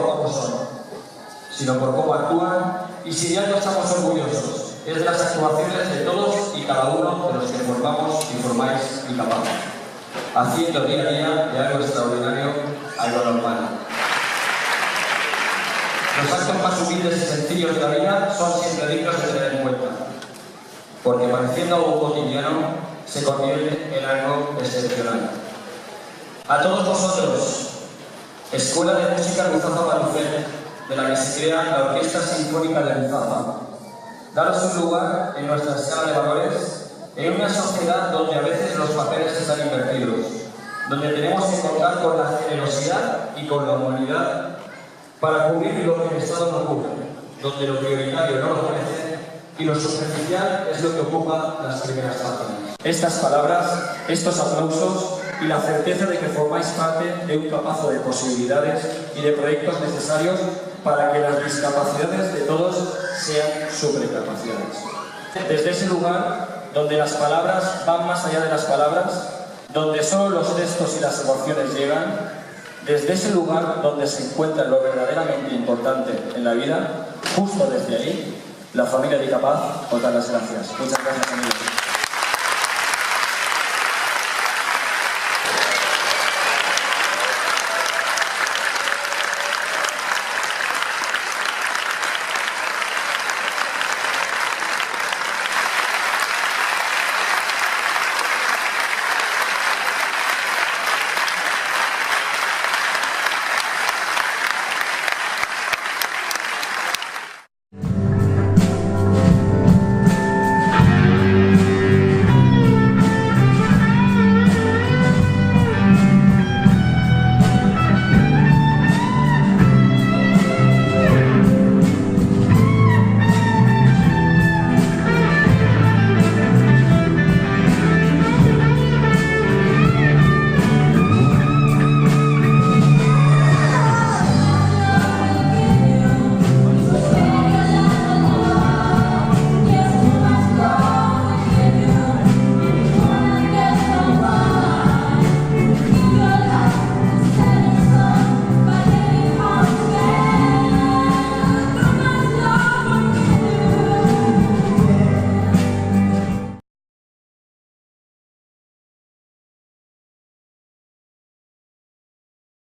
por cómo son, sino por cómo actúan, y si ya no estamos orgullosos, es de las actuaciones de todos y cada uno de los que formamos y formáis ICAPAC, haciendo día a día de algo extraordinario algo normal. Los actos más humildes y sencillos de la vida son siempre dignos de tener en cuenta, porque pareciendo algo cotidiano, se convierte en algo excepcional. A todos vosotros, Escuela de Música Ruzafa Palucet, de la que se crea la Orquesta Sinfónica de Ruzafa, daros un lugar en nuestra escala de valores en una sociedad donde a veces los papeles están invertidos, donde tenemos que contar con la generosidad y con la humanidad para cubrir lo que el Estado no cubre, donde lo prioritario no lo parece y lo superficial es lo que ocupa las primeras páginas. Estas palabras, estos aplausos y la certeza de que formáis parte de un capazo de posibilidades y de proyectos necesarios para que las discapacidades de todos sean supercapacidades. Desde ese lugar donde las palabras van más allá de las palabras, donde solo los textos y las emociones llegan, desde ese lugar donde se encuentra lo verdaderamente importante en la vida, justo desde ahí, la familia de ICAPAC os da las gracias. Muchas gracias, amigos.